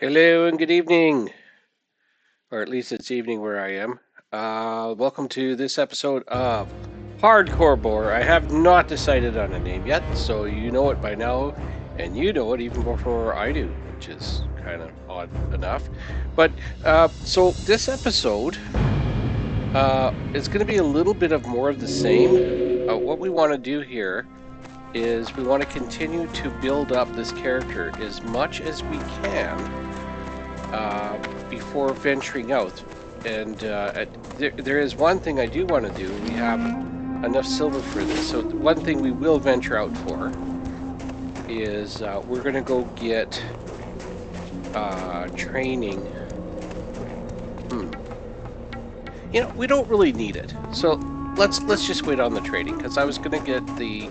Hello and good evening, or at least it's evening where I am. Welcome to this episode of Hardcore Boar. I have not decided on a name yet, so you know it by now, and you know it even before I do, which is kind of odd enough. But so this episode is going to be a little bit of more of the same. What we want to do here is we want to continue to build up this character as much as we can before venturing out. And there is one thing I do want to do. We have enough silver for this. So one thing we will venture out for is we're going to go get training. You know, we don't really need it. So let's just wait on the trading, because I was going to get the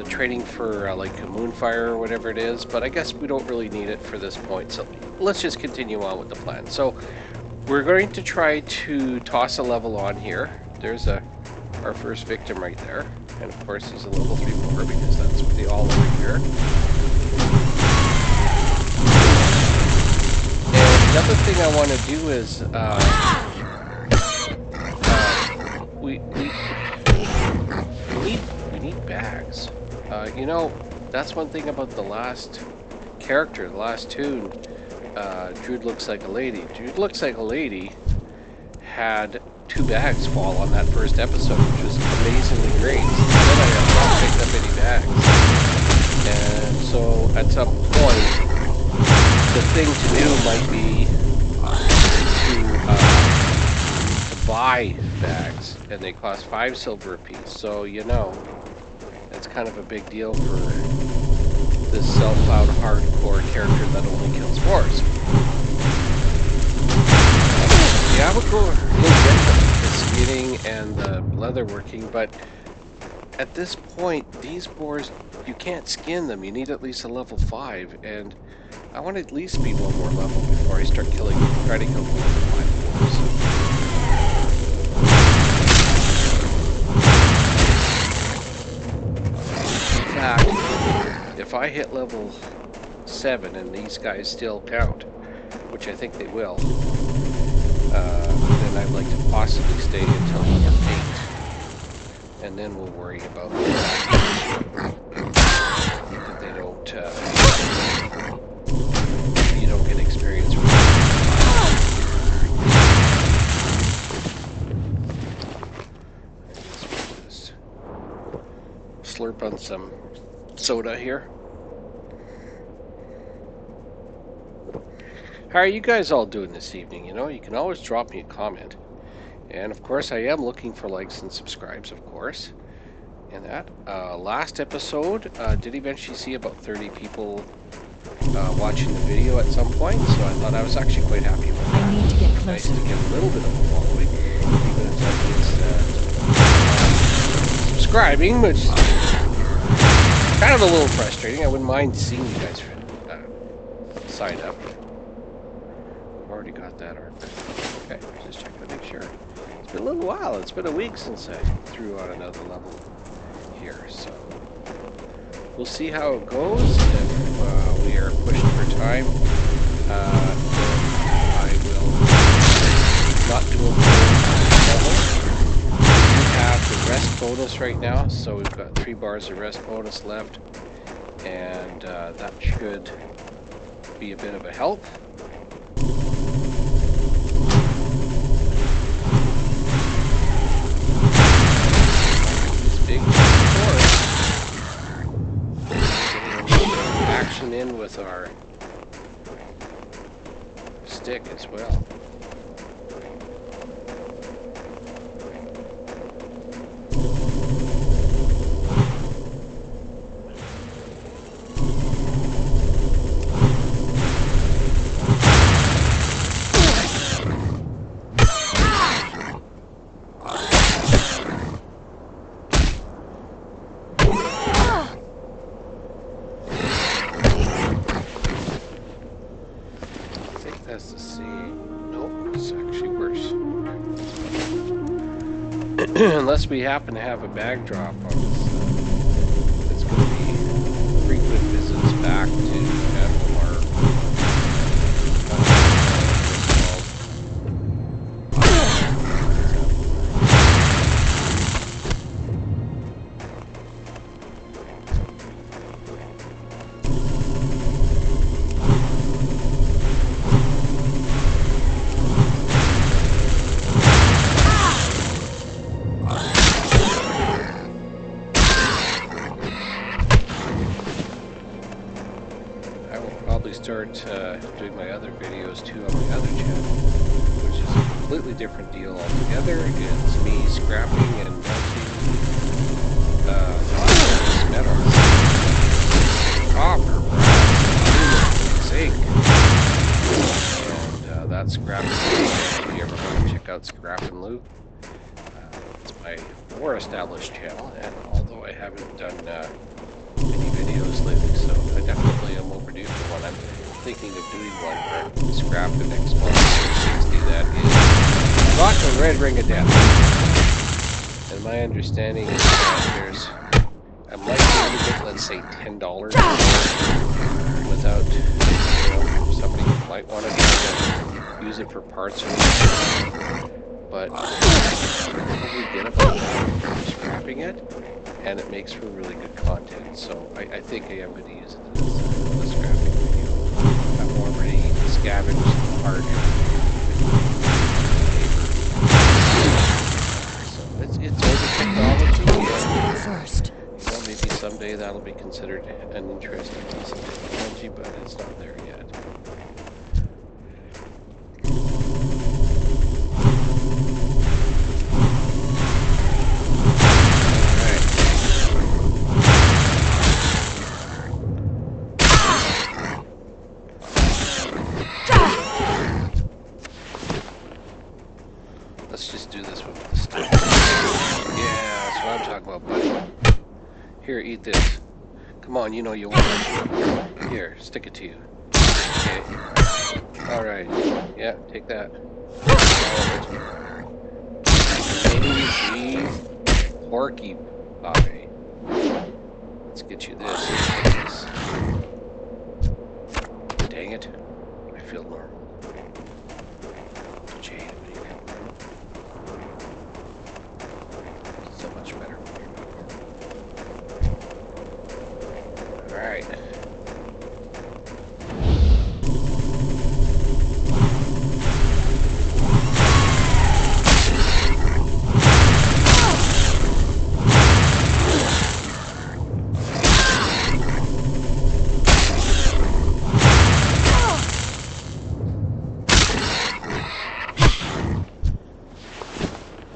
training for like a moonfire or whatever it is, but I guess we don't really need it for this point, so let's just continue on with the plan. So we're going to try to toss a level on here. There's our first victim right there, and of course he's a level 3 boar because that's what they all are here. And another thing I want to do is we need bags. You know, that's one thing about the last character, the last tune. Druid Looks Like a Lady. Druid Looks Like a Lady had 2 bags fall on that first episode, which was amazingly great. And then I have not picked up any bags. And so at some point, the thing to do might be to buy bags, and they cost 5 silver apiece. So, you know, that's kind of a big deal for this self-out hardcore character that only kills boars. Yeah, we'll get the skinning and the leather working, but at this point, these boars, you can't skin them. You need at least a level 5, and I want to at least be one more level before I start try to kill more than 5 boars. In fact, if I hit level 7 and these guys still count, which I think they will, then I'd like to possibly stay until level 8, and then we'll worry about that they don't, you don't get experience from just slurp on some soda here. How are you guys all doing this evening? You know, you can always drop me a comment. And of course, I am looking for likes and subscribes, of course. And that. Last episode, did eventually see about 30 people watching the video at some point, so I thought I was actually quite happy with that. I need to get closer. Nice to get a little bit of a following, even if that means subscribing, which is kind of a little frustrating. I wouldn't mind seeing you guys sign up. I've already got that arc. Okay, just checking to make sure. It's been a little while. It's been a week since I threw on another level here, so we'll see how it goes. If we are pushed for time, then I will not do a full level. We have the rest bonus right now, so we've got 3 bars of rest bonus left, and that should be a bit of a help. This big action in with our stick as well. That's the same. Nope, it's actually worse. Unless we happen to have a bag drop on this. It's going to be frequent visitors. probably start doing my other videos too on my other channel, which is a completely different deal altogether. It's me scrapping and melting metals, copper, brass, zinc, and that's scrap and loot. If you ever want to check out Scrap and Loot, it's my more established channel, and although I haven't done any videos lately, so I definitely am overdue for one. I'm thinking of doing one where scrap the next month 60 that is not the red ring of death. And my understanding is that I might be able to get, let's say, $10 without, somebody might want to use it for parts or something. But probably get about for scrapping it, and it makes for really good content. So I think I am going to use it as a scrapping video. I've already scavenged the part. So it's older technology. First. Maybe someday that'll be considered an interesting piece of technology, but it's not there yet. Let's just do this with the stick. Yeah, that's what I'm talking about, buddy. Here, eat this. Come on, you know you want it. Here, stick it to you. Okay. Alright. Yeah, take that. Lazy porky pie. Let's get you this. Dang it. I feel normal. Jade, what do you feel normal? So much better. Alright.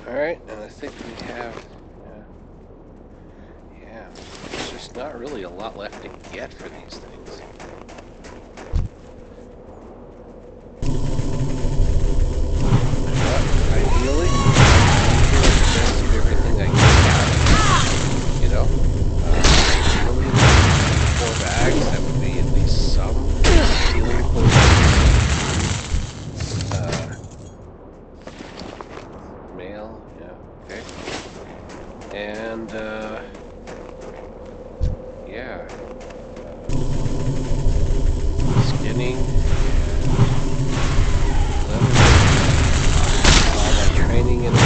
Alright, and I think we have... yeah, there's just not really a lot left to get for these things. But ideally, I'm doing the best of everything I can have. You know? Ideally, 4 bags, that would be at least some healing potions. Mail, yeah, okay. And, yeah. Skinning. All my training in it.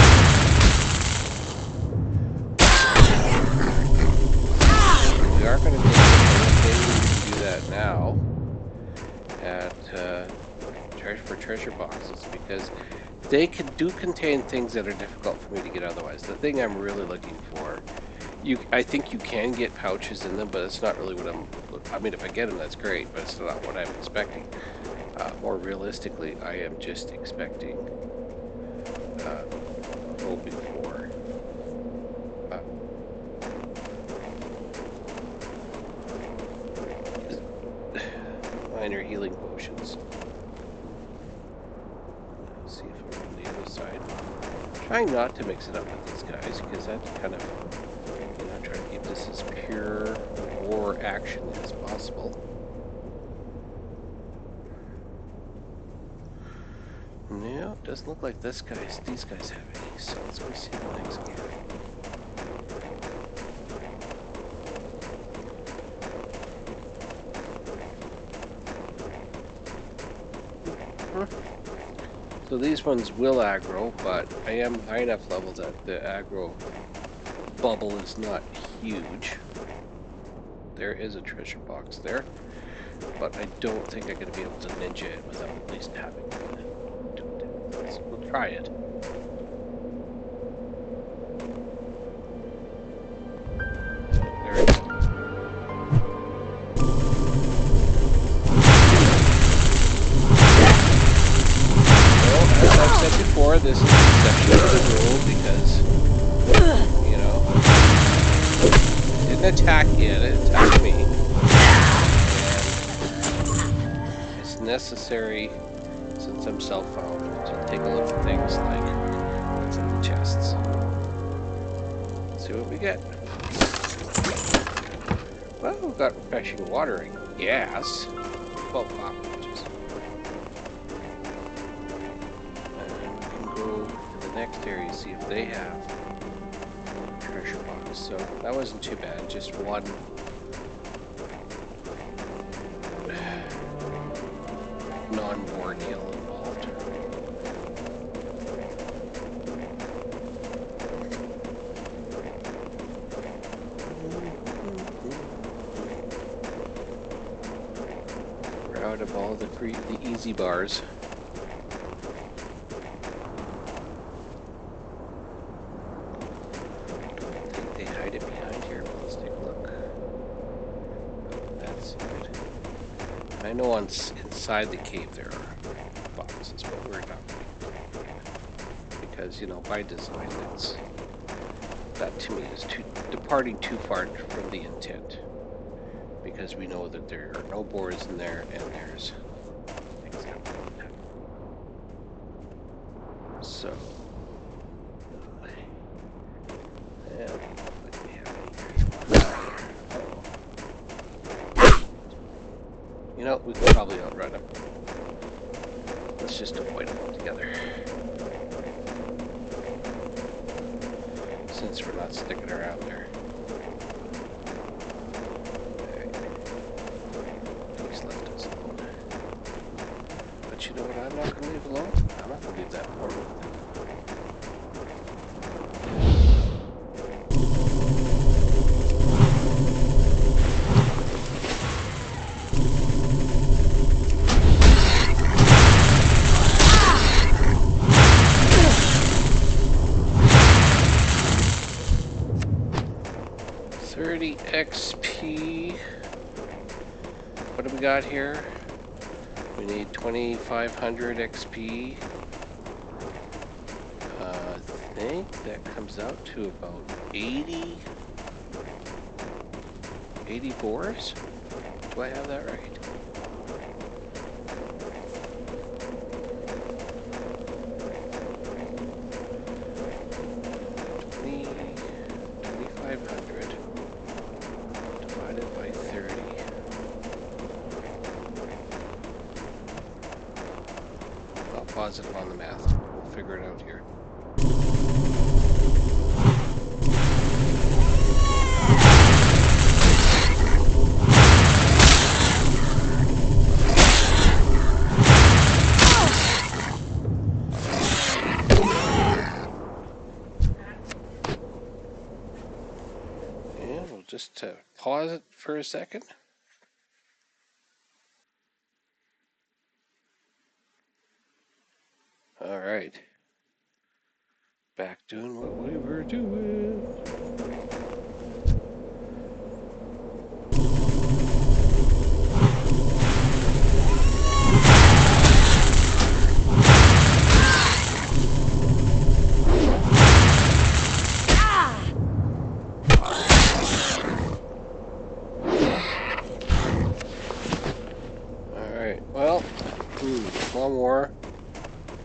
We are going to do that now at for treasure boxes, because they do contain things that are difficult for me to get otherwise. The thing I'm really looking for, I think you can get pouches in them, but it's not really what I mean, if I get them, that's great, but it's not what I'm expecting. More realistically, I am just expecting hoping for minor healing potions. Let's see if I'm on the other side. Trying not to mix it up with these guys, because that's kind of, try to keep this as pure war action as possible. No, it doesn't look like these guys have any, so let's go see the next guy. So these ones will aggro, but I am high enough level that the aggro bubble is not huge. There is a treasure box there, but I don't think I'm going to be able to ninja it without at least having it. We'll try it. There it is. it attacked me. And it's necessary, since I'm self-found, to take a look at things like some chests. Let's see what we get. Well, we've got refreshing water, I guess. 12 cockroaches. And we can go to the next area to see if they have treasure box. So that wasn't too bad, just one non-boar deal involved. We're out of all the easy bars. I know inside the cave there are boxes, but we're not. Because, you know, by design, that to me is departing too far from the intent. Because we know that there are no boars in there, and there's things that we don't have. So, and what do we have here? You know, we could probably outrun them. Let's just avoid them altogether. Since we're not sticking around there. He's left us alone. But you know what I'm not going to leave alone? I'm not going to leave that portal. 30 XP. What do we got here? We need 2,500 XP. I think that comes out to about 80 boars. Do I have that right? Pause it on the math. We'll figure it out here. And we'll just pause it for a second. All right. Back doing what we were doing. All right. Well,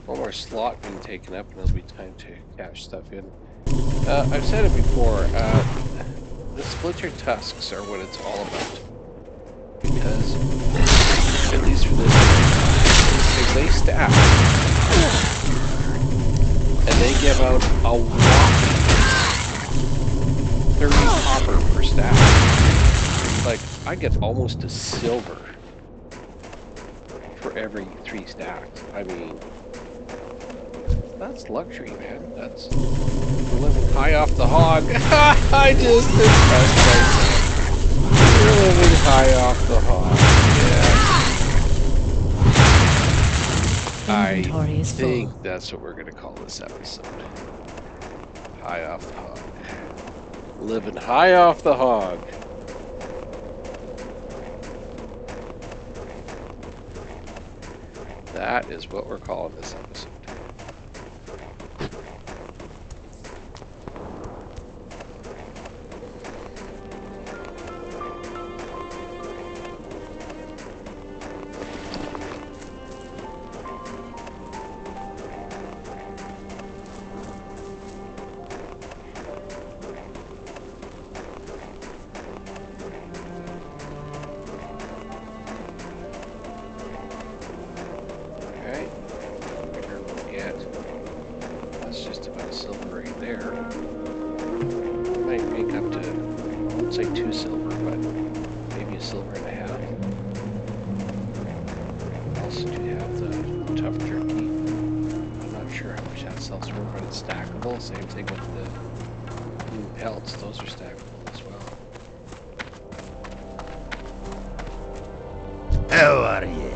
one more slot being taken up, and it'll be time to cash stuff in. I've said it before, the splinter tusks are what it's all about. Because, at least for this because they stack. And they give out a whopping 30 copper per stack. Like, I get almost a silver for every 3 stacks. I mean, that's luxury, man. We're living high off the hog. I just impressed myself. We're living high off the hog. Yeah. I think that's what we're going to call this episode. High off the hog. Living high off the hog. That is what we're calling this episode. silver and a half. I also do have the tough jerky. I'm not sure how much that sells for, but it's stackable. Same thing with the pelts. Those are stackable as well. How are you?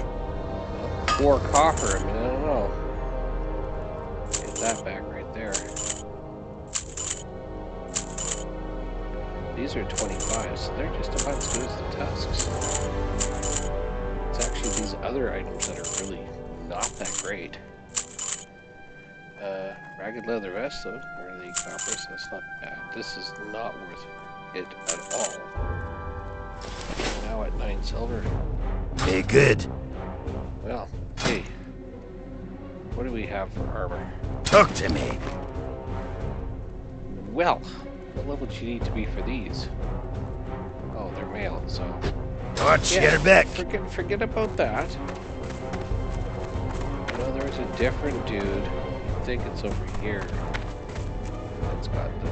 Well, 4 copper. I mean, I don't know. Get that back right there. These are 25, so they're just about as good as the tusks. It's actually these other items that are really not that great. Ragged leather vest, though, or the copper, so that's not bad. This is not worth it at all. We're now at 9 silver. Hey, good. Well, hey, what do we have for armor? Talk to me. Well, what level do you need to be for these? Oh, they're male, so Watch yeah, your back. Forget about that. I know there's a different dude. I think it's over here. It's got the.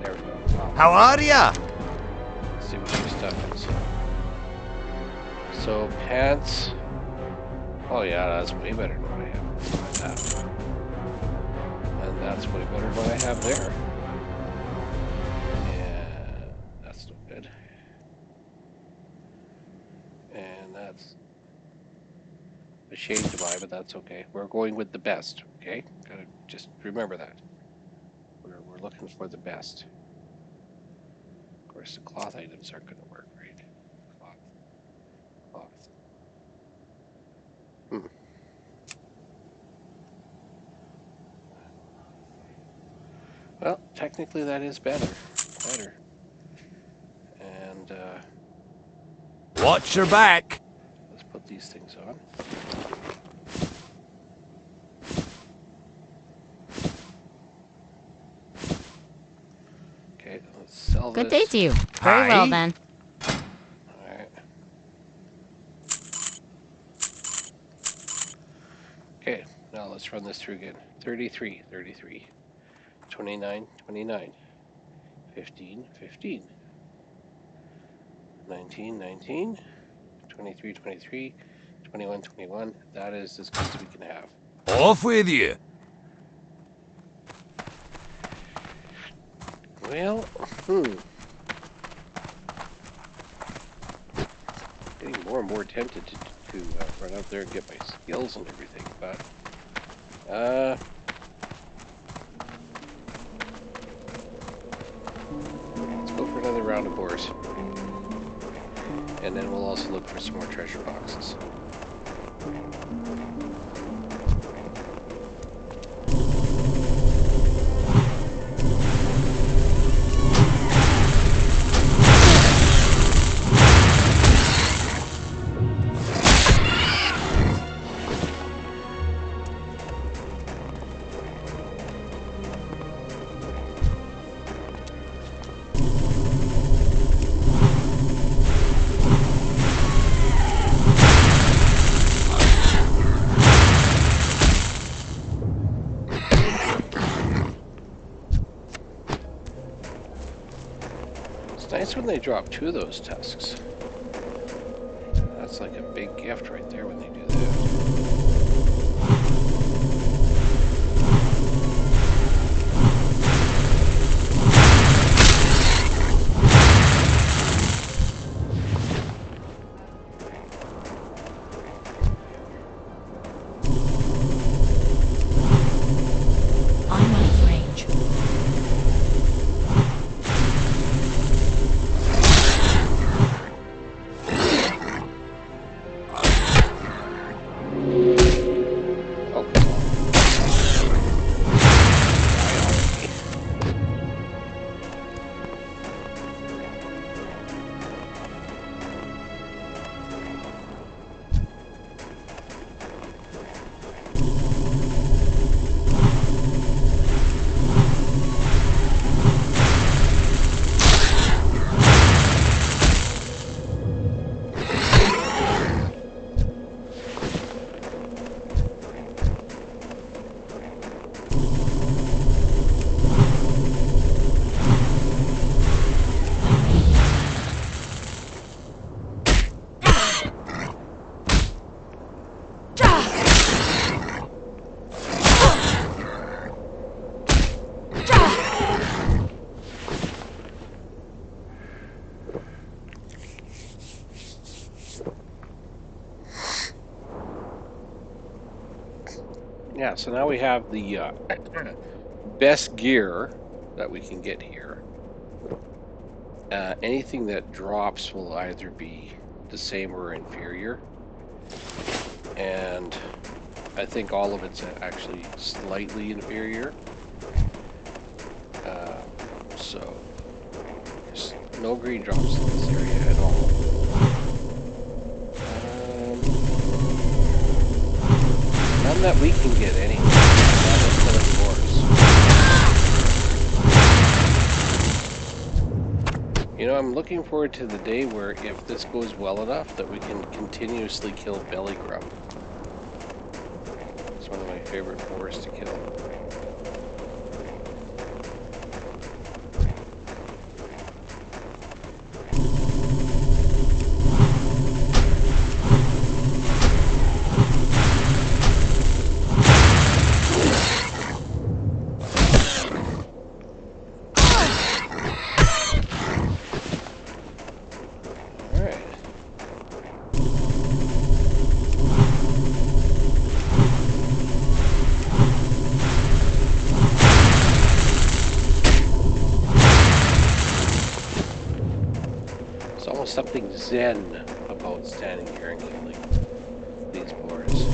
There we go. Oh. How are ya? Let's see what your stuff is. So pants. Oh yeah, that's way better than what I have. Let's try that. And that's way better than what I have there. And that's no good. And that's a shame to buy, but that's okay. We're going with the best, okay? Gotta just remember that. We're looking for the best. Of course, the cloth items aren't going to work, right? Cloth. Well, technically that is better. And Watch your back. let's put these things on. Okay, let's sell this. Good day to you. Very well then. Alright. Okay, now let's run this through again. 33, 29, 29. 15, 15. 19, 19. 23, 23. 21, 21. That is as good as we can have. Off with you. Well, getting more and more tempted to run out there and get my skills and everything, but let's go for another round of boars, and then we'll also look for some more treasure boxes. It's nice when they drop 2 of those tusks. That's like a big gift right there when they do that. I'm out of range. Yeah, so now we have the best gear that we can get here. Anything that drops will either be the same or inferior. And I think all of it's actually slightly inferior. So there's no green drops in this area at all. None that we can get anyway. Not with killing boars. You know, I'm looking forward to the day where if this goes well enough that we can continuously kill belly grub. It's one of my favorite boars to kill. Something zen about standing here and killing these boars.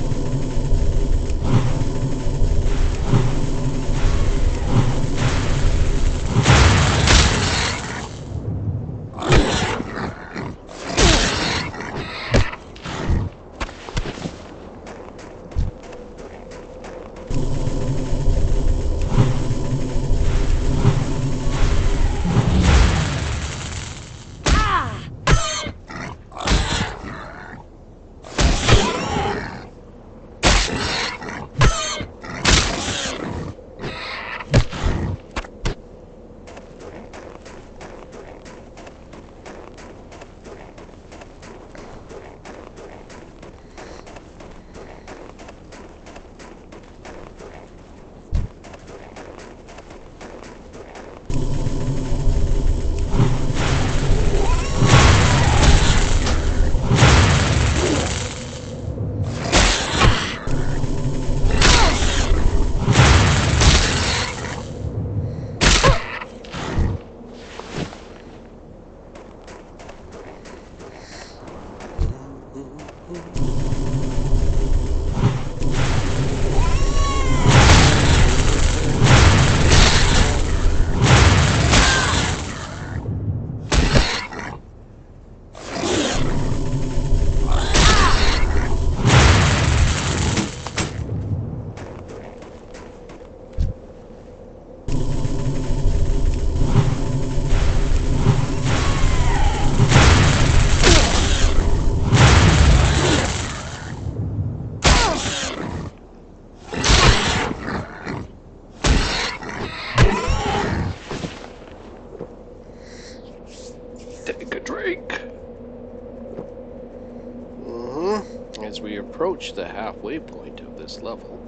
As we approach the halfway point of this level,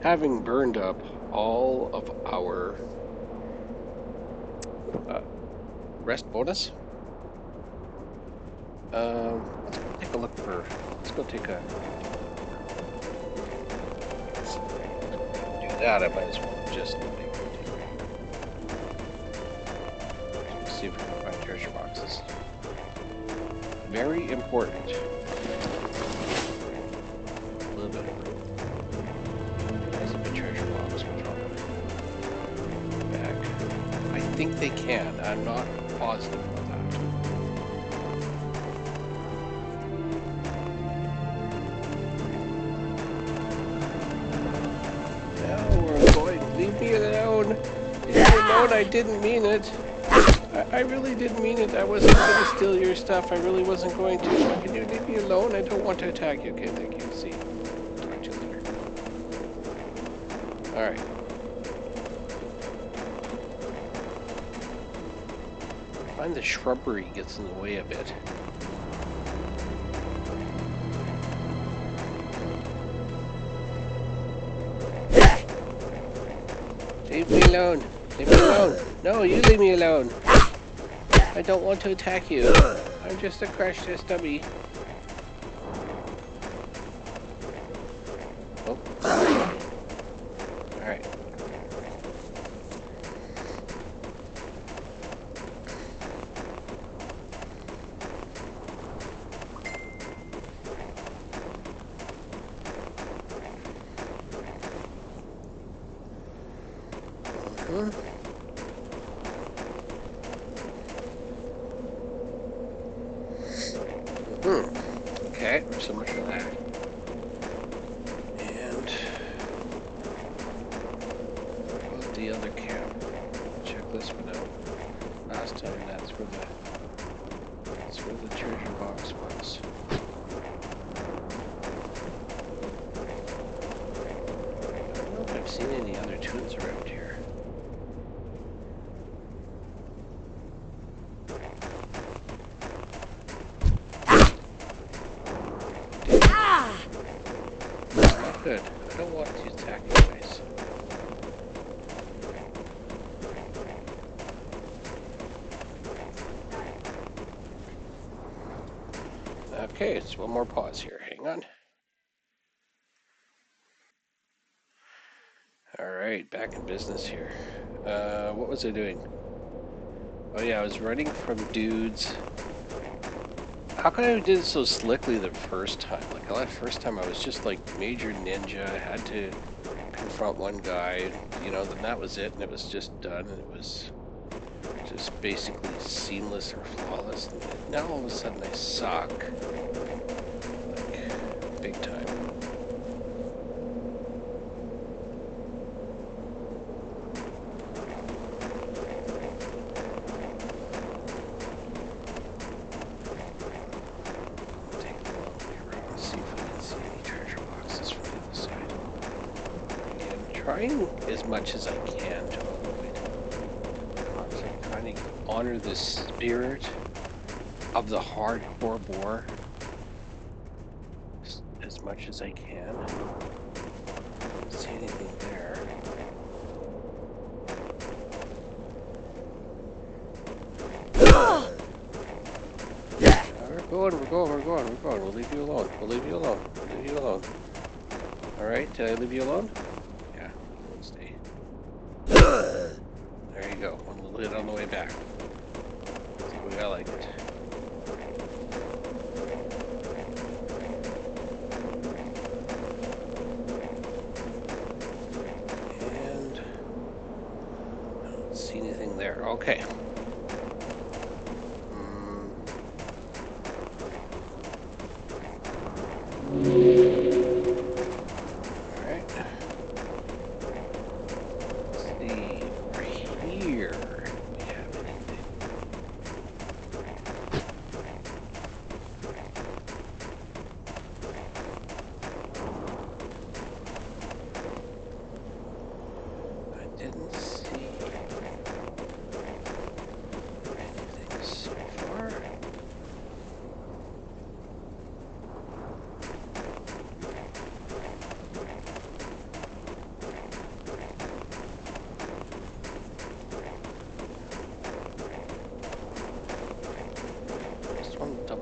having burned up all of our rest bonus, let's go take a look for. Let's go take a. Let's do that. I might as well just see if we can find treasure boxes. Very important. I think they can. I'm not positive on that. No, we're going. Leave me alone. Leave me alone. I didn't mean it. I really didn't mean it. I wasn't going to steal your stuff. I really wasn't going to. Can you leave me alone? I don't want to attack you. Okay, thank you. See. Talk to you later. Alright. I find the shrubbery gets in the way a bit. Leave me alone. Leave me alone. No, you leave me alone. I don't want to attack you. I'm just a crushed dummy. Oh. Okay, so much for that. And about the other camp. Check this one out. Last time that's where the treasure box was. I don't know if I've seen any other tunes around here. Not good. I don't want to attack you guys. Okay, it's one more pause here. Hang on. Alright, back in business here. What was I doing? Oh yeah, I was running from dudes. How come I did it so slickly the first time? Like, the first time I was just like major ninja. I had to confront one guy, you know, then that was it, and it was just done, and it was just basically seamless or flawless. And now all of a sudden I suck. Like, big time. Trying as much as I can to avoid. I'm trying to honor the spirit of the hardcore boar as much as I can. Don't see anything there. We're going. We'll leave you alone. We'll leave you alone. We'll leave you alone. Alright, did I leave you alone? Yeah, stay. There you go. One little hit on the way back. That's the way I like it. And I don't see anything there. Okay.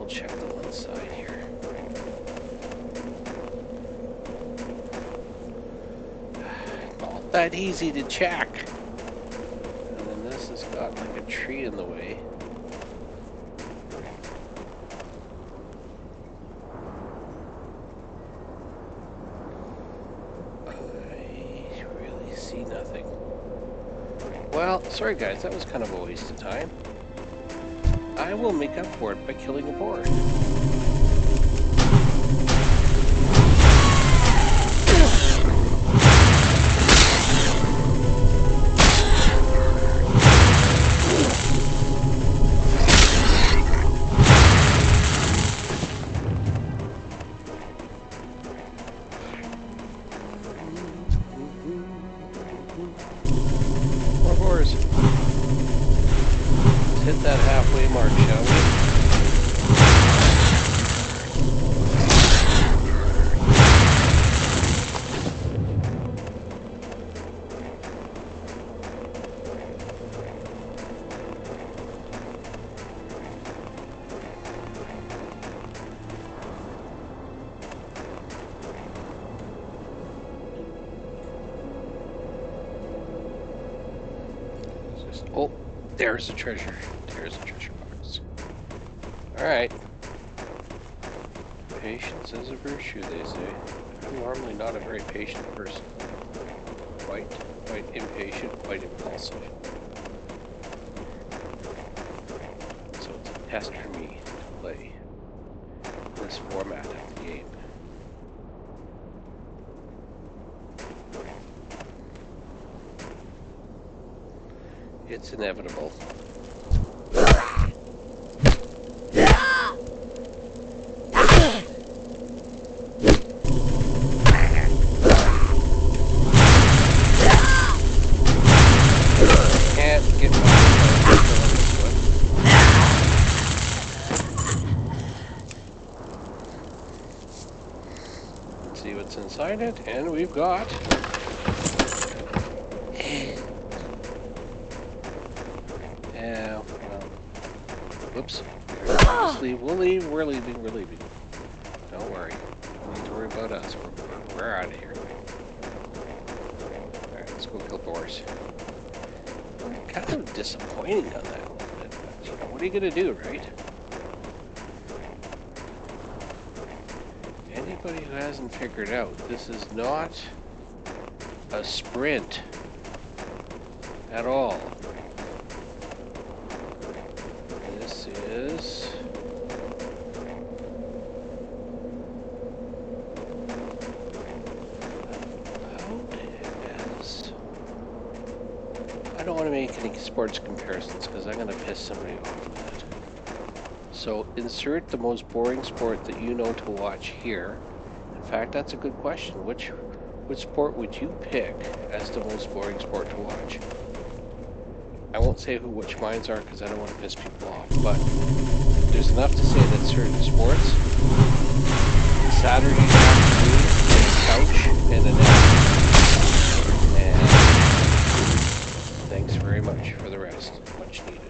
Check the one side here. Not that easy to check. And then this has got like a tree in the way. I really see nothing. Well, sorry guys, that was kind of a waste of time. I will make up for it by killing a boar. More boars. Let's hit that halfway mark, shall we? Oh, there's the treasure. There's the treasure box. Alright. Patience is a virtue, they say. I'm normally not a very patient person. quite impatient, quite impulsive. So it's a test for me to play this format of the game. It's inevitable. Can't get my Let's see what's inside it, and we've got whoops. We're leaving. Don't worry. Don't need to worry about us. We're out of here. Alright, let's go kill boars. Kind of disappointing on that a little bit, but you know, what are you gonna do, right? Anybody who hasn't figured out, this is not a sprint at all. This is I don't want to make any sports comparisons because I'm going to piss somebody off with it. So insert the most boring sport that you know to watch here. In fact, that's a good question. Which sport would you pick as the most boring sport to watch? I won't say which mines are because I don't want to piss people off, but there's enough to say that certain sports, Saturday afternoon, a couch and a nap. And thanks very much for the rest. Much needed.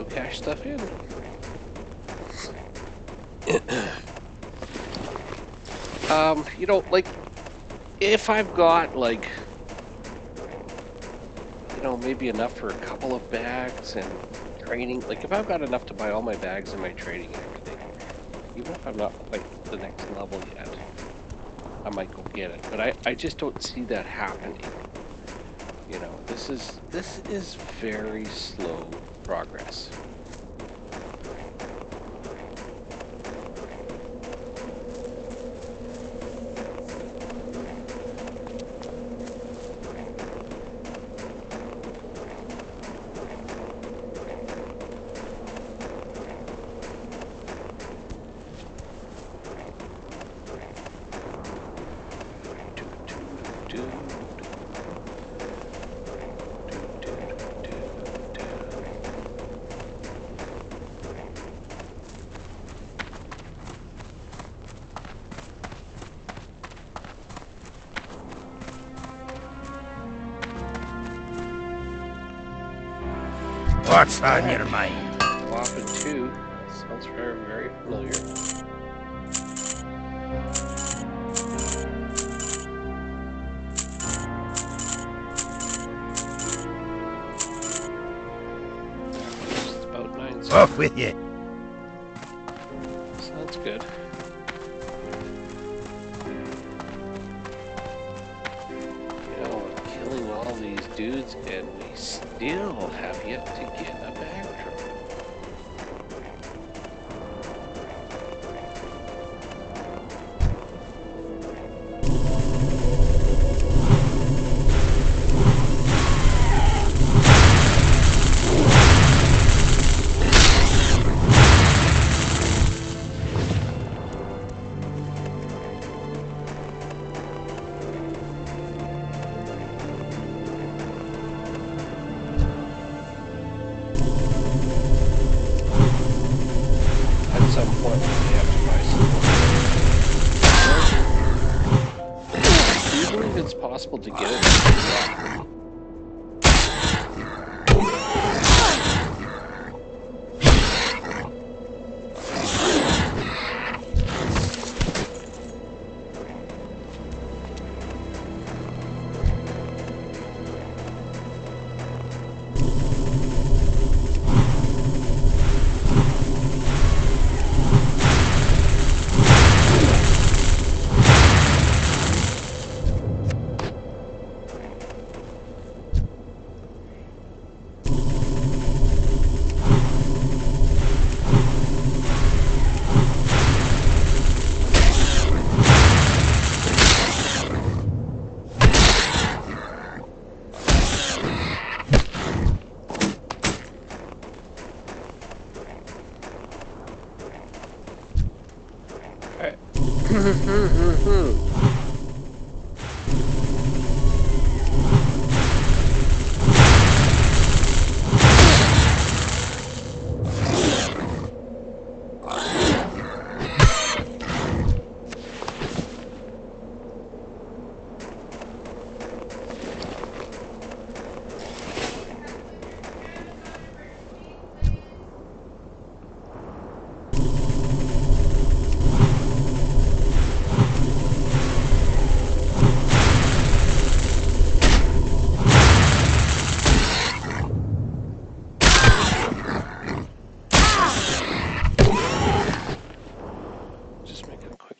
Cash stuff in. You know, like, if I've got, like, you know, maybe enough for a couple of bags and training, like, if I've got enough to buy all my bags and my training and everything, even if I'm not quite the next level yet, I might go get it. But I just don't see that happening. You know, this is very slow progress. What's on your mind? Waffen 2. Sounds very, very familiar. It's about 9 seconds. Off with you. Sounds good. You know, we're killing all these dudes and we still have yet to get a bag drop. it's possible to get it.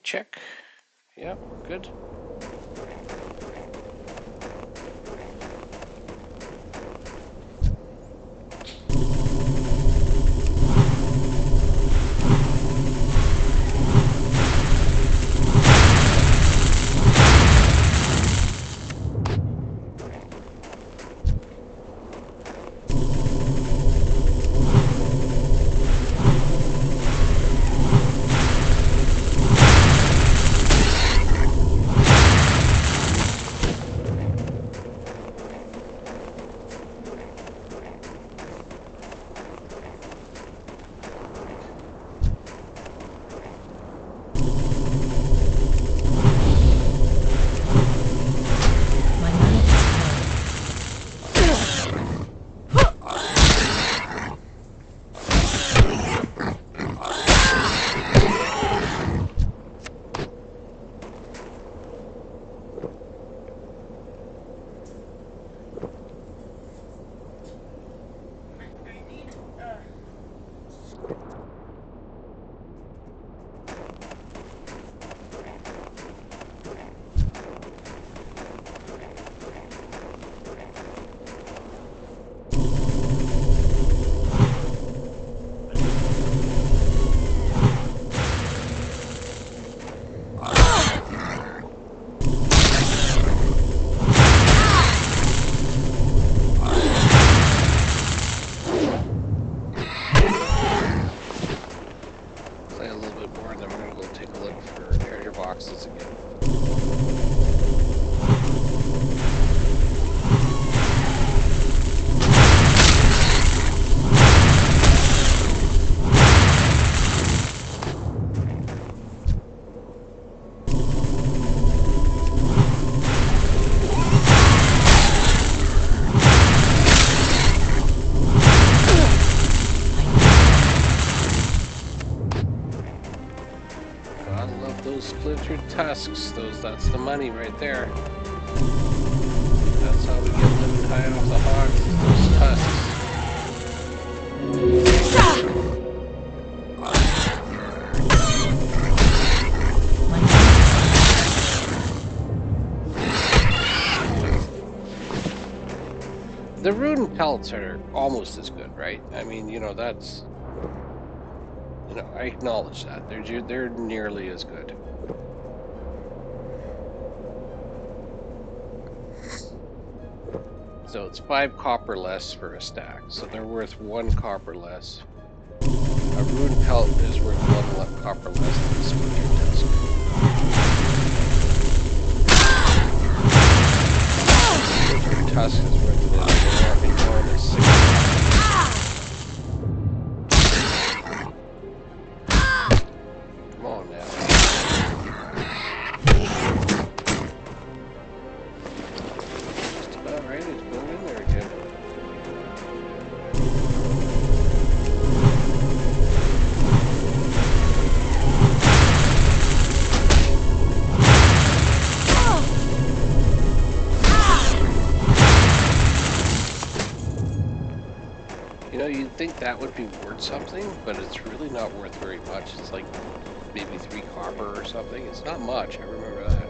Check. Yeah, good. Splintered tusks, that's the money right there. That's how we get living high off the hog, those tusks. The rune pelts are almost as good, right? I mean, that's, I acknowledge that. They're nearly as good. So it's 5 copper less for a stack. So they're worth 1 copper less. A rune pelt is worth 1 copper less than a splinter tusk. Splinter tusk is worth an enormous 6. Come on now. you'd think that would be worth something, but it's really not worth very much. It's like maybe 3 copper or something. It's not much, I remember that.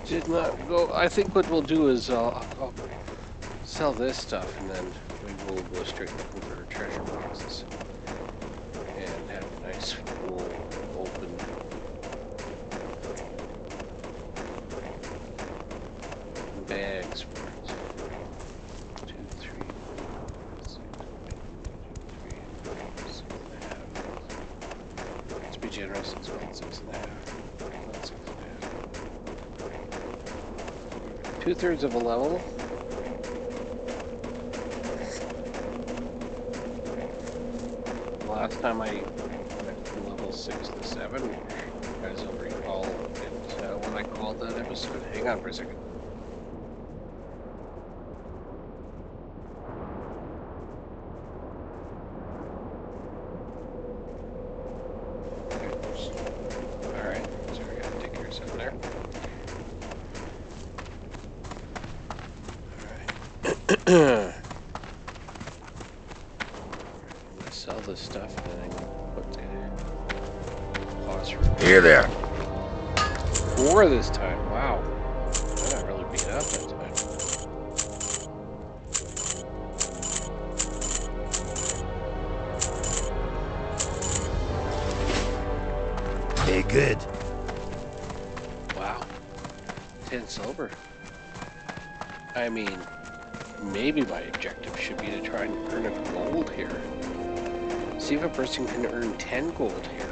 Did not go. I think what we'll do is I'll sell this stuff and then we will go straight looking for treasure boxes and have a nice full open bags for it. 2, 3, 6, 3, 6.5. Let's be generous. It's about 6.5. 2/3 of a level. Last time I went from level 6 to 7, you guys will recall it when I called that episode. Hang on for a second. Alright, so we gotta take care of something there. I'm gonna sell this stuff and then I can put the pause for Here there. 4 this time. Wow. I got really beat up that time. Hey, good. Wow. 10 silver. I mean, maybe my objective should be to try and earn a gold here. See if a person can earn 10 gold here.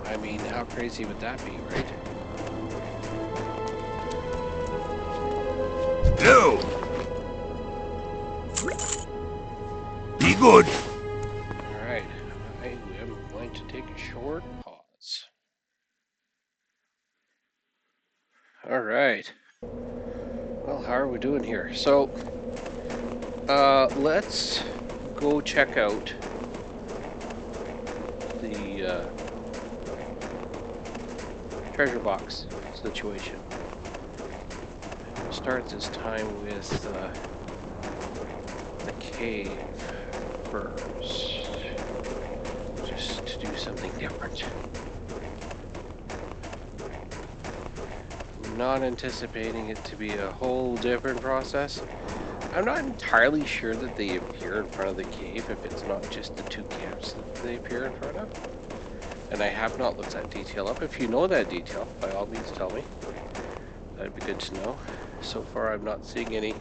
I mean, how crazy would that be, right? No. Be good. Alright, I am going to take a short pause. Alright. Well, how are we doing here? So, let's go check out the treasure box situation. We'll start this time with the cave first, just to do something different. Not anticipating it to be a whole different process. I'm not entirely sure that they appear in front of the cave if it's not just the 2 camps that they appear in front of. And I have not looked that detail up. If you know that detail, by all means tell me. That'd be good to know. So far I'm not seeing any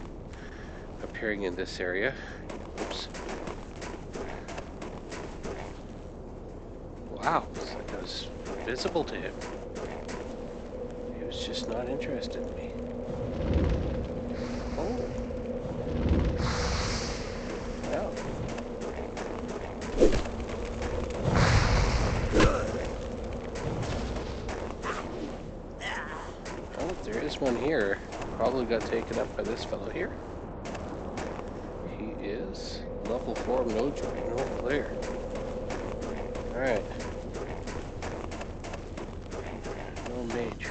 appearing in this area. Oops. Wow, it's like I was invisible to him. He was just not interested in me. Oh. Well. Oh, there is one here. Probably got taken up by this fellow here. He is level 4, no player. Alright. No mage.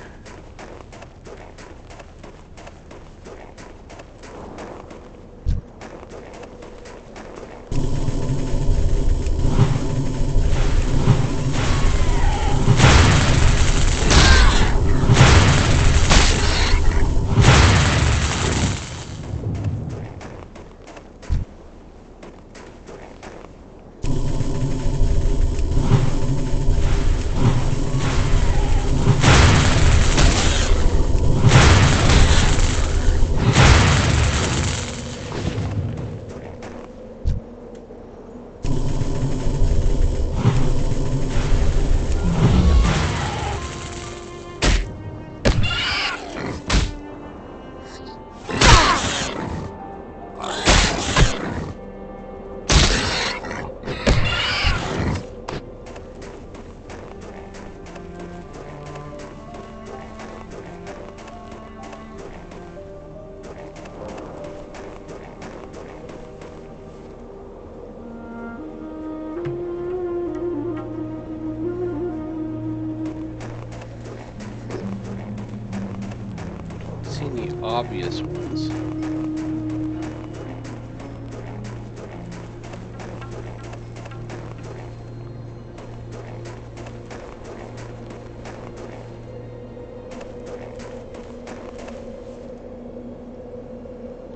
seen the obvious ones.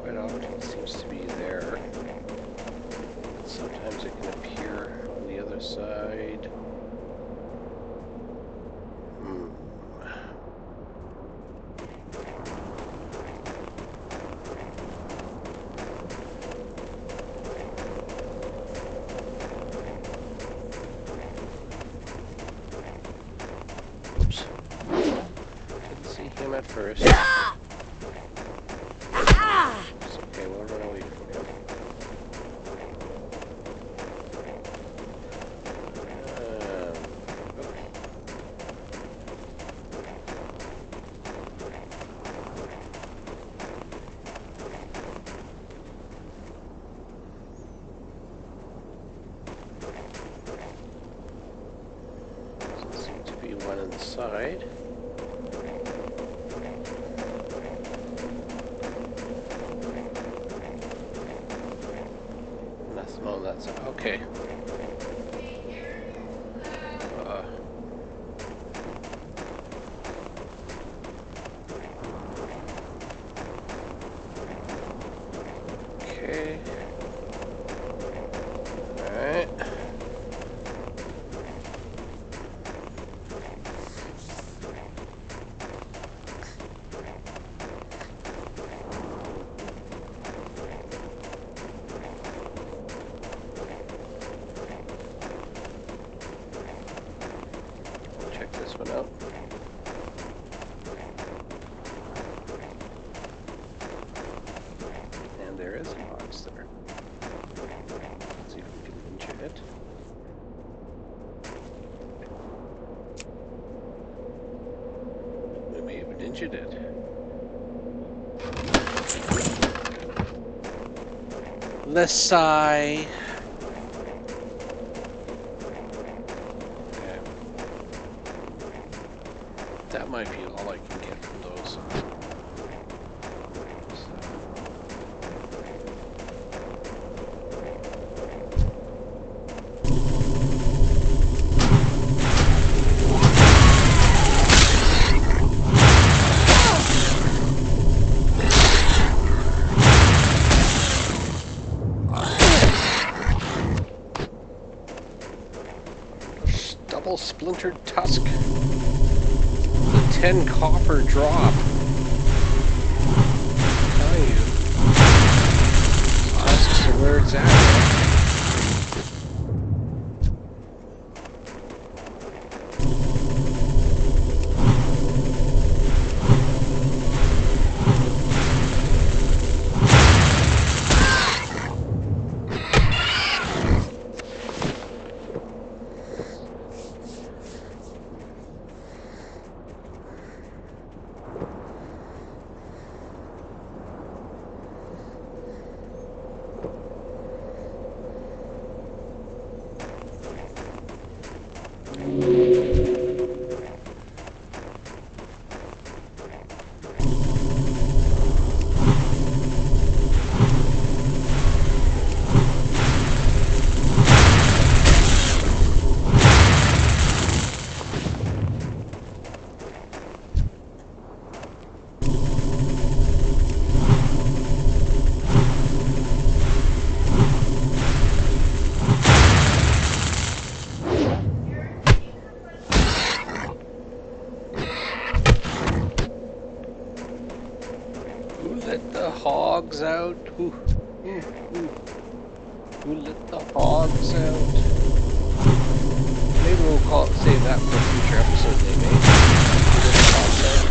Quite often it seems to be there. But sometimes it can appear on the other side. Hmm. Oops. Didn't see him at first. It's okay, we'll run away from him. Doesn't seem to be one inside. Nothing on that side. Okay. Okay. Alright. Check this one out. And there is a box there. Let's see if we can pinch it. We may have injured it. Let's sigh. Okay. That might be all I can get from those. So. Double splintered tusk. The 10 copper drop. I'm telling you. Tusks are where it's at. Who let the hogs out? Who let the hogs out? Maybe we'll save that for a future episode, maybe. Who let the hogs out?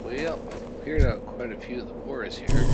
Well, I've cleared out quite a few of the boars here.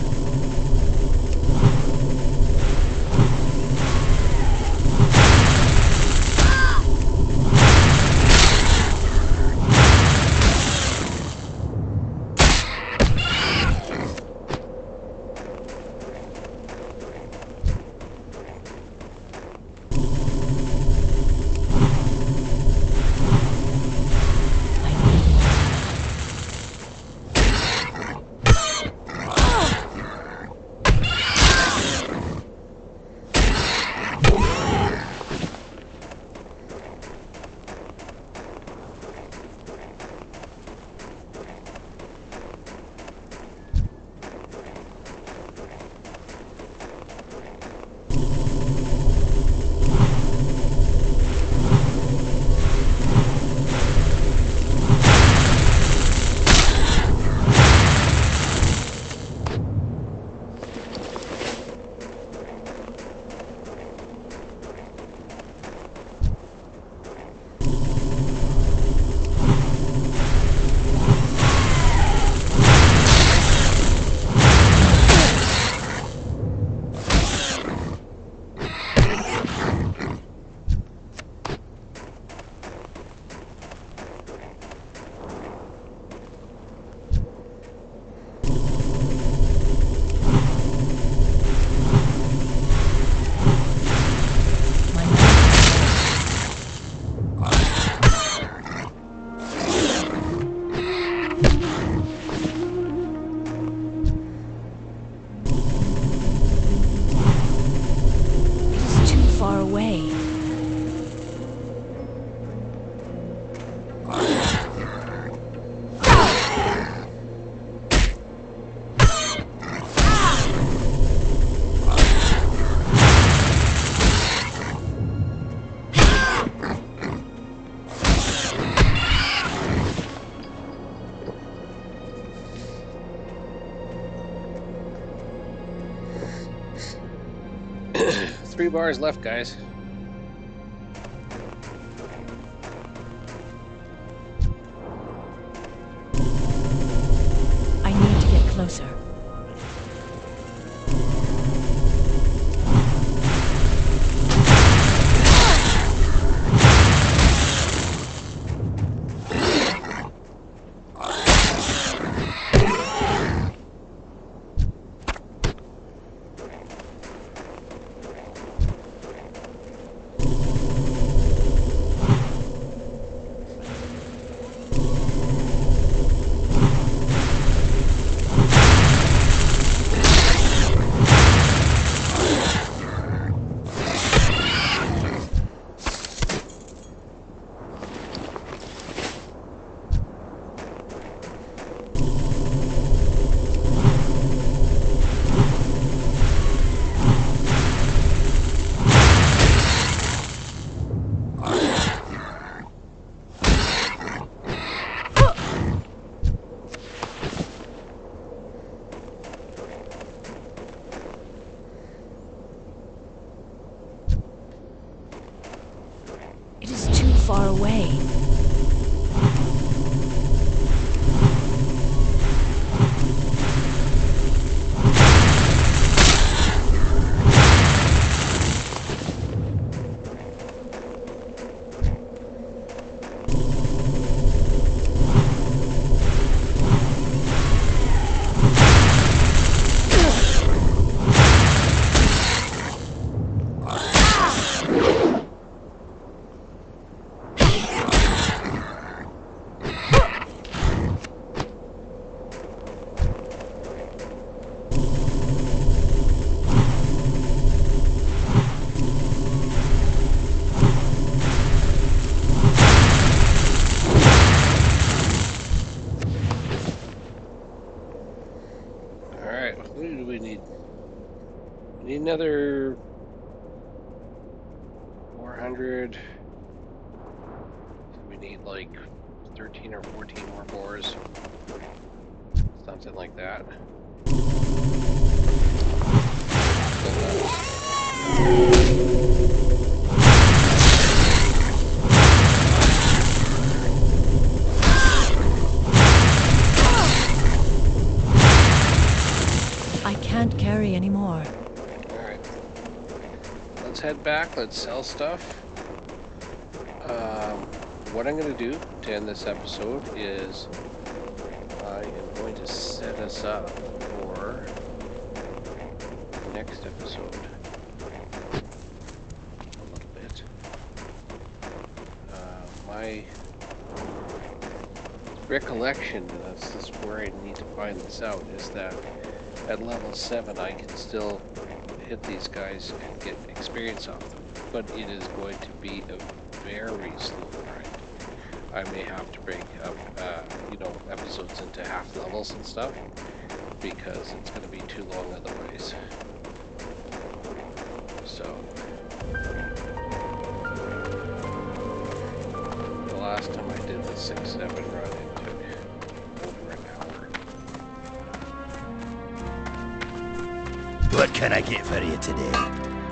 Three bars left, guys. I need to get closer. need another 400. We need like 13 or 14 more boars. Something like that. I can't carry anymore. Alright. Let's head back. Let's sell stuff. What I'm going to do to end this episode is I am going to set us up for the next episode. A little bit. My recollection, and this is where I need to find this out, is that at level 7 I can still hit these guys and get experience off them, but it is going to be a very slow grind. I may have to break up, episodes into half levels and stuff, because it's going to be too long otherwise. So, the last time I did the 6-7 run, it took over an hour. What can I get for you today?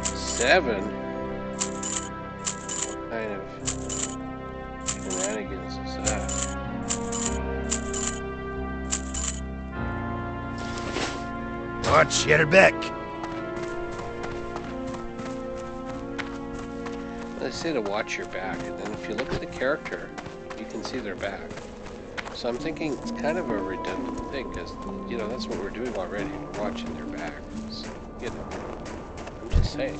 7? What kind of shenanigans is that? Watch your back. They say to watch your back, and then if you look at the character, you can see their back. So I'm thinking it's kind of a redundant thing, because, that's what we're doing already. We're watching their backs. I'm just saying.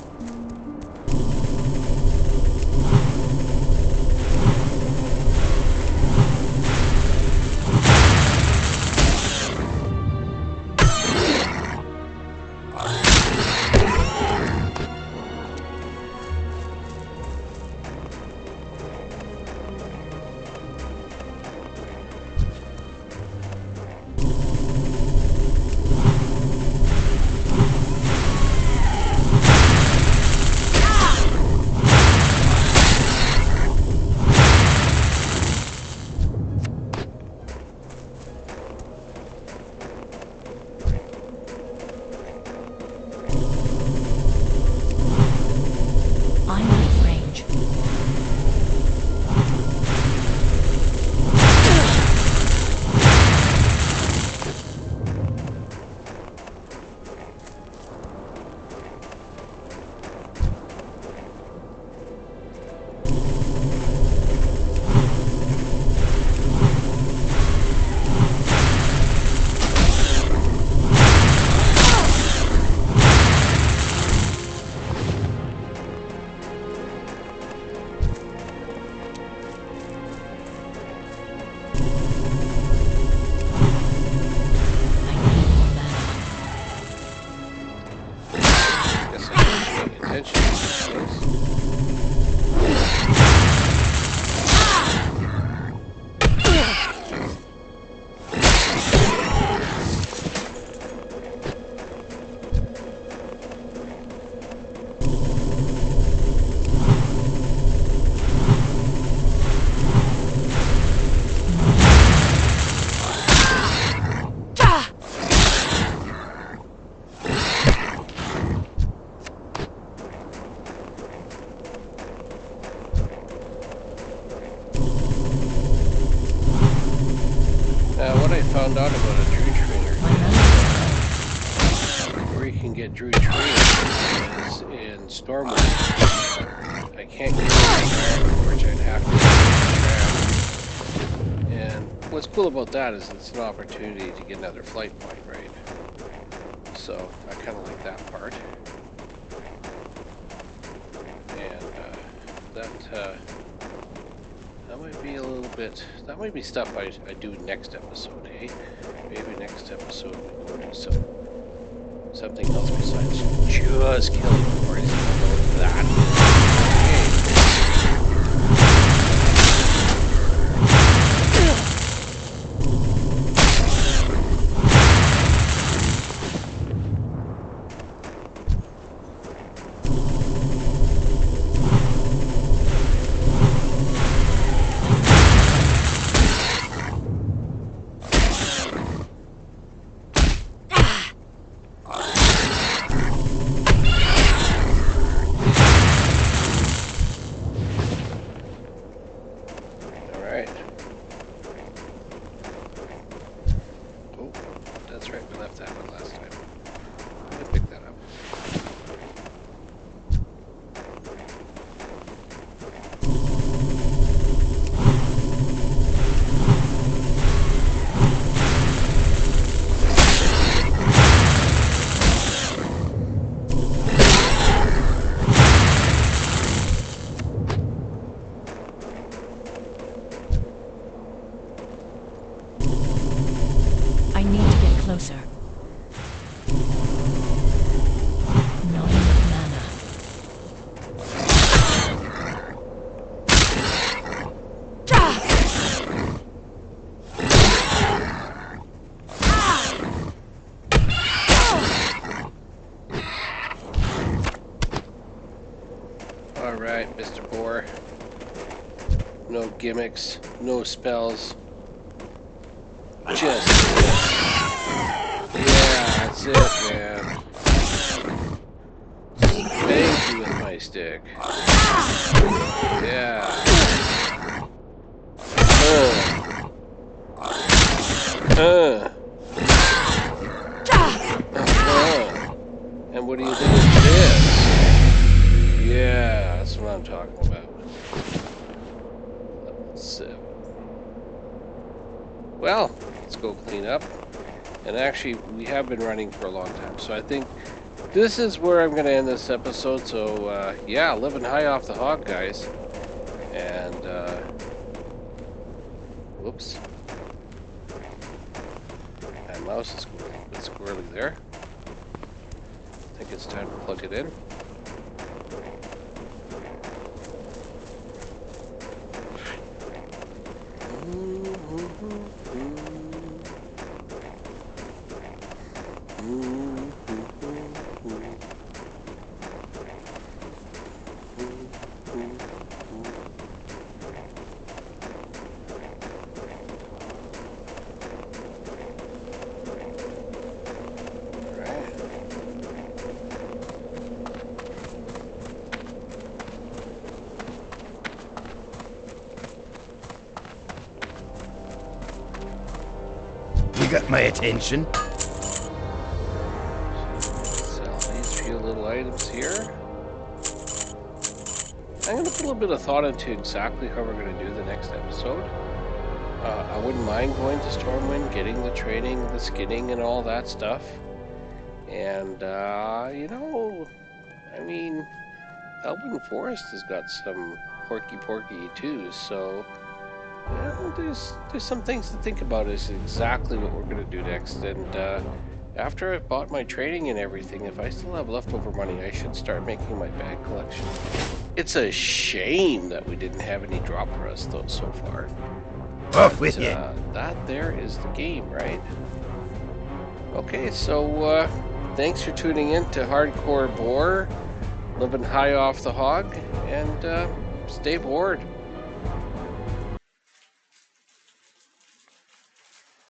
I'm at range. What I found out about a Drew trainer, where you can get Drew trainers, is in Stormwind. I can't get it, which I'd have to trap. And what's cool about that is it's an opportunity to get another flight point, right? So I kind of like that part. And that might be a little bit, that might be stuff I do next episode, eh? Maybe next episode we go do something else besides just killing boars. That. right. Oh, that's right. We left that one last time. Let me pick that up. I need to get closer. Not enough mana. All right, Mr. Boar. No gimmicks, no spells. Just yeah, that's it, man. Thank you with my stick. Yeah. And what do you think of this? Yeah, that's what I'm talking about. Level 7. Well, let's go clean up. And actually, we have been running for a long time, so I think this is where I'm going to end this episode. So, yeah, living high off the hog, guys. And, whoops. My mouse is a bit squirrely there. I think it's time to plug it in. You got my attention. Sell these few little items here. I'm going to put a little bit of thought into exactly how we're going to do the next episode. I wouldn't mind going to Stormwind, getting the training, the skinning, and all that stuff. And, you know, I mean, Elven Forest has got some porky too, so you know, there's some things to think about is exactly what we're going to do next. And after I've bought my training and everything, if I still have leftover money, I should start making my bag collection. It's a shame that we didn't have any drop for us, though, so far. Off with you. That there is the game, right? Okay, so thanks for tuning in to Hardcore Boar, living high off the hog, and stay bored.